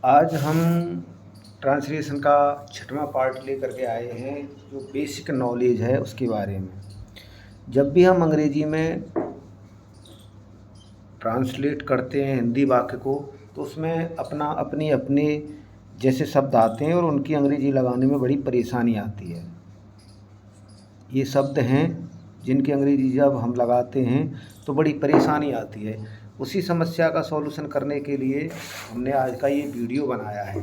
आज हम ट्रांसलेशन का 6वां पार्ट लेकर के आए हैं, जो बेसिक नॉलेज है उसके बारे में। जब भी हम अंग्रेजी में ट्रांसलेट करते हैं हिंदी वाक्य को, तो उसमें अपने जैसे शब्द आते हैं और उनकी अंग्रेजी लगाने में बड़ी परेशानी आती है। ये शब्द हैं जिनकी अंग्रेजी जब हम लगाते हैं तो बड़ी परेशानी आती है। उसी समस्या का सॉल्यूशन करने के लिए हमने आज का ये वीडियो बनाया है।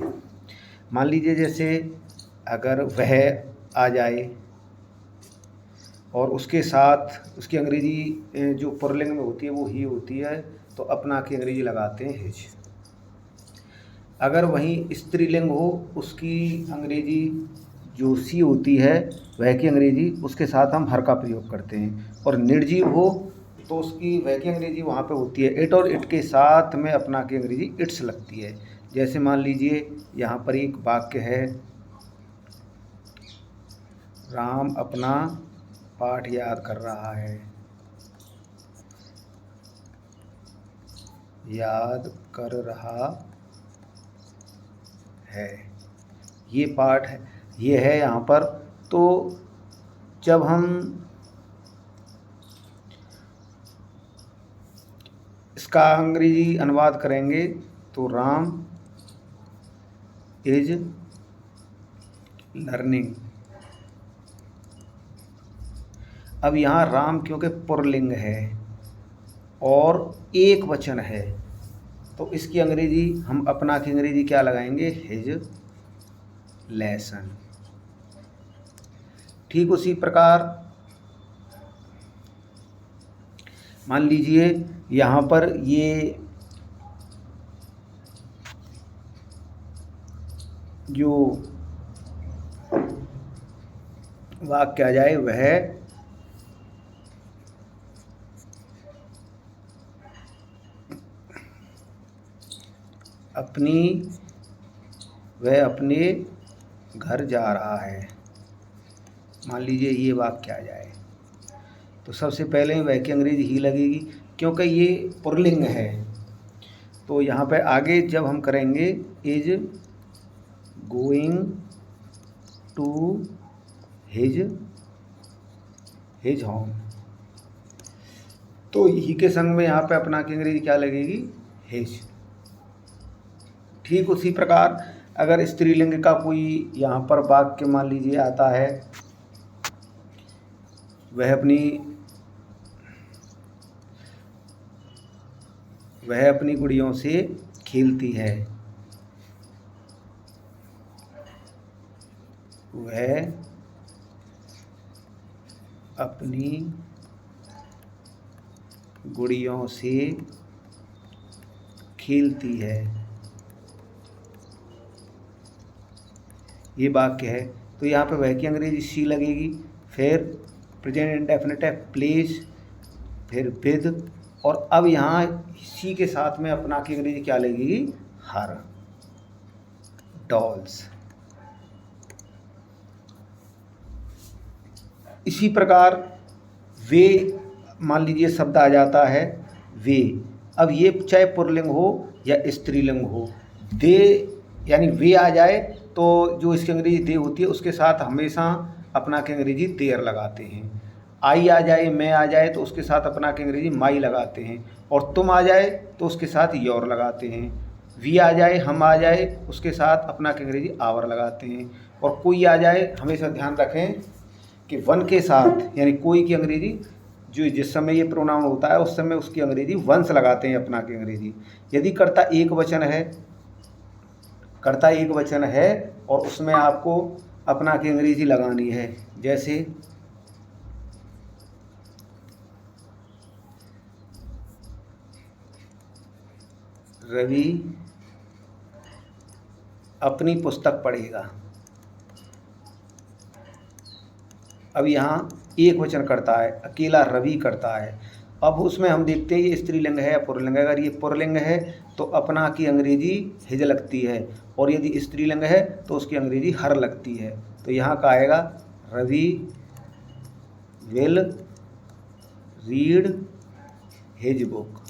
मान लीजिए जैसे अगर वह आ जाए और उसके साथ उसकी अंग्रेजी जो पुल्लिंग में होती है वो ही होती है, तो अपना की अंग्रेजी लगाते हैं हिज। अगर वहीं स्त्रीलिंग हो, उसकी अंग्रेजी जो सी होती है वह की अंग्रेजी उसके साथ हम हर का प्रयोग करते हैं। और निर्जीव हो तो उसकी वह की अंग्रेजी वहाँ पे होती है इट, और इट के साथ में अपना की अंग्रेजी इट्स लगती है। जैसे मान लीजिए यहाँ पर एक वाक्य है, राम अपना पाठ याद कर रहा है, याद कर रहा है, ये पाठ है, ये है यहाँ पर। तो जब हम इसका अंग्रेजी अनुवाद करेंगे तो राम इज लर्निंग। अब यहाँ राम क्योंकि पुल्लिंग है और एक वचन है, तो इसकी अंग्रेजी हम अपना की अंग्रेजी क्या लगाएंगे, हिज लेसन। ठीक उसी प्रकार मान लीजिए यहाँ पर ये जो वाक्य आ जाए वह अपने घर जा रहा है। मान लीजिए ये वाक्य आ जाए, तो सबसे पहले वह की अंग्रेजी ही लगेगी क्योंकि ये पुल्लिंग है। तो यहाँ पे आगे जब हम करेंगे is going to his home, तो ही के संग में यहाँ पे अपना की अंग्रेजी क्या लगेगी, हिज। ठीक उसी प्रकार अगर स्त्रीलिंग का कोई यहाँ पर वाक्य मान लीजिए आता है, वह अपनी गुड़ियों से खेलती है, वह अपनी गुड़ियों से खेलती है, ये वाक्य है। तो यहाँ पे वह की अंग्रेजी सी लगेगी, फिर प्रेजेंट इंडेफिनिट है प्लेस, फिर विद, और अब यहाँ सी के साथ में अपना की अंग्रेजी क्या लगेगी, हर, डॉल्स। इसी प्रकार वे मान लीजिए शब्द आ जाता है वे। अब ये चाहे पुल्लिंग हो या स्त्रीलिंग हो, दे यानी वे आ जाए तो जो इसकी अंग्रेजी दे होती है उसके साथ हमेशा अपना की अंग्रेजी देयर लगाते हैं। आई आ जाए, मैं आ जाए तो उसके साथ अपना की अंग्रेजी माई लगाते हैं। और तुम आ जाए तो उसके साथ योर लगाते हैं। वी आ जाए, हम आ जाए, उसके साथ अपना की अंग्रेजी आवर लगाते हैं। और कोई आ जाए, हमेशा ध्यान रखें कि वन के साथ यानी कोई की अंग्रेजी जो जिस समय ये प्रोनाउन होता है उस समय उसकी अंग्रेजी वंस लगाते हैं अपना की अंग्रेजी। यदि कर्ता एक वचन है और उसमें आपको अपना की अंग्रेजी लगानी है, जैसे रवि अपनी पुस्तक पढ़ेगा। अब यहाँ एक वचन करता है, अकेला रवि करता है। अब उसमें हम देखते हैं ये स्त्रीलिंग है या पुल्लिंग है। अगर ये पुल्लिंग है तो अपना की अंग्रेजी हिज लगती है, और यदि स्त्रीलिंग है तो उसकी अंग्रेजी हर लगती है। तो यहाँ का आएगा Ravi will read his book,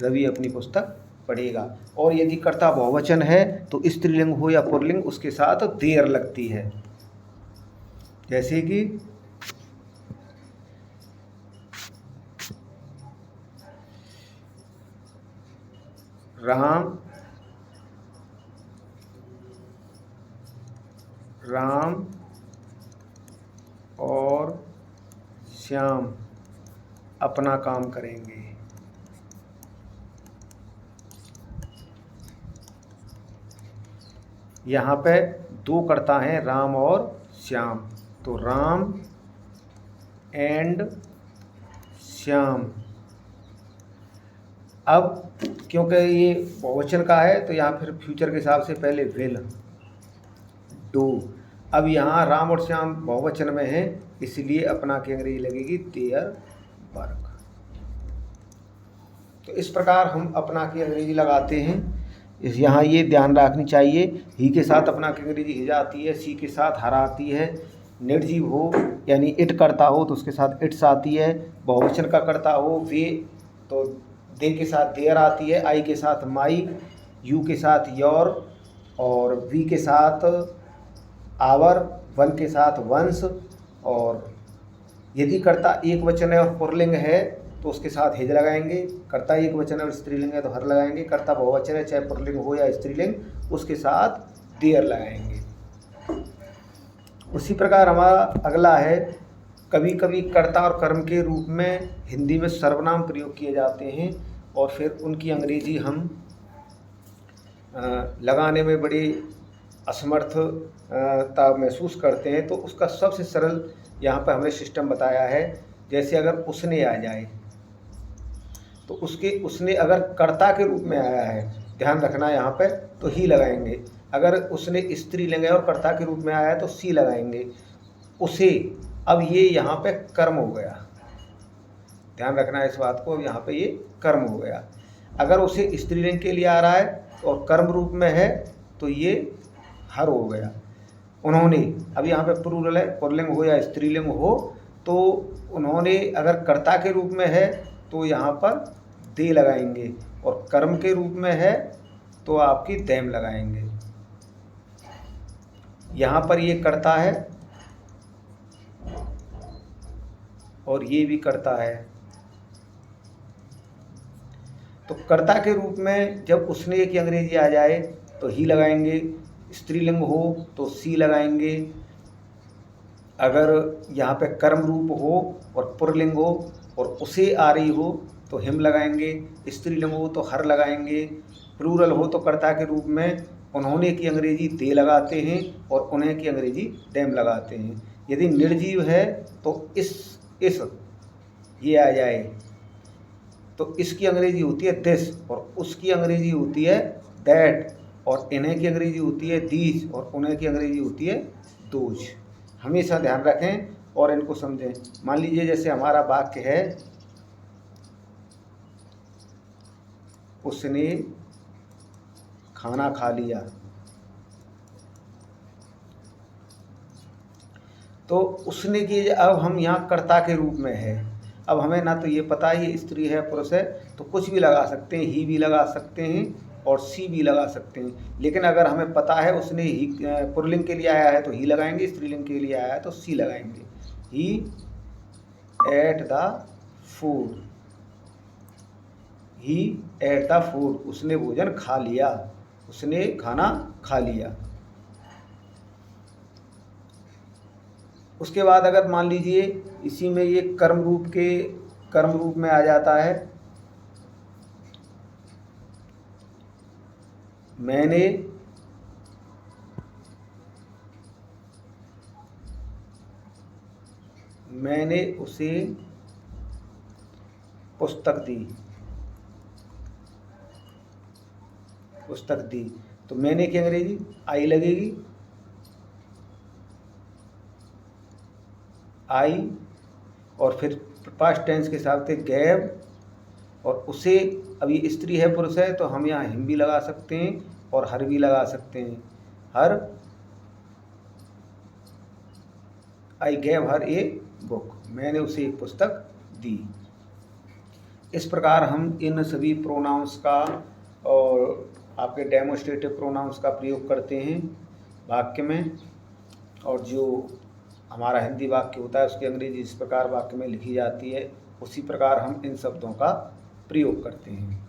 Ravi अपनी पुस्तक पढ़ेगा। और यदि कर्ता बहुवचन है तो स्त्रीलिंग हो या पुल्लिंग उसके साथ देर लगती है। जैसे कि राम राम और श्याम अपना काम करेंगे। यहाँ पे दो कर्ता हैं, राम और श्याम, तो राम एंड श्याम। अब क्योंकि ये बहुवचन का है तो यहाँ फिर फ्यूचर के हिसाब से पहले विल डू। अब यहाँ राम और श्याम बहुवचन में है, इसलिए अपना की अंग्रेजी लगेगी देयर वर्क। तो इस प्रकार हम अपना की अंग्रेजी लगाते हैं। यहाँ ये ध्यान रखनी चाहिए, ही के साथ अपना की अंग्रेजी हिज आती है, सी के साथ हर आती है, निर्जीव हो यानी इट करता हो तो उसके साथ इट्स आती है, बहुवचन का करता हो वे तो दे के साथ देयर आती है, आई के साथ माई, यू के साथ योर और वी के साथ आवर, वन के साथ वंस। और यदि कर्ता एक वचन है और पुल्लिंग है तो उसके साथ हिज लगाएंगे, कर्ता एक वचन है और स्त्रीलिंग है तो हर लगाएंगे, कर्ता बहुवचन है चाहे पुल्लिंग हो या स्त्रीलिंग उसके साथ देयर लगाएंगे। उसी प्रकार हमारा अगला है, कभी कभी कर्ता और कर्म के रूप में हिंदी में सर्वनाम प्रयोग किए जाते हैं और फिर उनकी अंग्रेजी हम लगाने में बड़ी असमर्थता महसूस करते हैं। तो उसका सबसे सरल यहाँ पर हमने सिस्टम बताया है। जैसे अगर उसने आ जाए तो उसने अगर कर्ता के रूप में आया है, ध्यान रखना यहाँ पे, तो ही लगाएंगे। अगर उसने स्त्रीलिंग है और कर्ता के रूप में आया है तो सी लगाएंगे। उसे, अब ये यहाँ पे कर्म हो गया, ध्यान रखना है इस बात को, अब यहाँ पे ये कर्म हो गया। अगर उसे स्त्रीलिंग के लिए आ रहा है और कर्म रूप में है तो ये हर हो गया। उन्होंने, अब यहाँ पे प्लूरल है, पुल्लिंग हो या स्त्रीलिंग हो, तो उन्होंने अगर कर्ता के रूप में है तो यहाँ पर दे लगाएंगे और कर्म के रूप में है तो आपकी देम लगाएंगे। यहाँ पर ये कर्ता है और ये भी कर्ता है। तो कर्ता के रूप में जब उसने की अंग्रेजी आ जाए तो ही लगाएंगे, स्त्रीलिंग हो तो सी लगाएंगे। अगर यहाँ पे कर्म रूप हो और पुल्लिंग हो और उसे आ रही हो तो हिम लगाएंगे, स्त्रीलिंग हो तो हर लगाएंगे, प्लूरल हो तो कर्ता के रूप में उन्होंने की अंग्रेजी दे लगाते हैं और उन्हें की अंग्रेजी देम लगाते हैं। यदि निर्जीव है तो इस ये आ जाए तो इसकी अंग्रेजी होती है दिस और उसकी अंग्रेजी होती है दैट और इन्हें की अंग्रेजी होती है दीज और उन्हें की अंग्रेजी होती है दोज। हमेशा ध्यान रखें और इनको समझें। मान लीजिए जैसे हमारा वाक्य है, उसने खाना खा लिया, तो उसने की अब हम यहाँ कर्ता के रूप में है। अब हमें ना तो ये पता है स्त्री है पुरुष है तो कुछ भी लगा सकते हैं, ही भी लगा सकते हैं और सी भी लगा सकते हैं। लेकिन अगर हमें पता है उसने ही पुल्लिंग के लिए आया है तो ही लगाएंगे, स्त्रीलिंग के लिए आया है तो सी लगाएंगे। He ate the food, he ate the food, उसने भोजन खा लिया, उसने खाना खा लिया। उसके बाद अगर मान लीजिए इसी में ये कर्म रूप में आ जाता है, मैंने उसे पुस्तक दी, तो मैंने की अंग्रेजी आई लगेगी, आई और फिर पास्ट टेंस के हिसाब से गैव और उसे, अब ये स्त्री है पुरुष है तो हम यहाँ हिम भी लगा सकते हैं और हर भी लगा सकते हैं। हर, आई गैव हर ए बुक, मैंने उसे एक पुस्तक दी। इस प्रकार हम इन सभी प्रोनाउंस का और आपके डेमोस्ट्रेटिव प्रोनाउंस का प्रयोग करते हैं वाक्य में, और जो हमारा हिंदी वाक्य होता है उसकी अंग्रेजी इस प्रकार वाक्य में लिखी जाती है, उसी प्रकार हम इन शब्दों का प्रयोग करते हैं।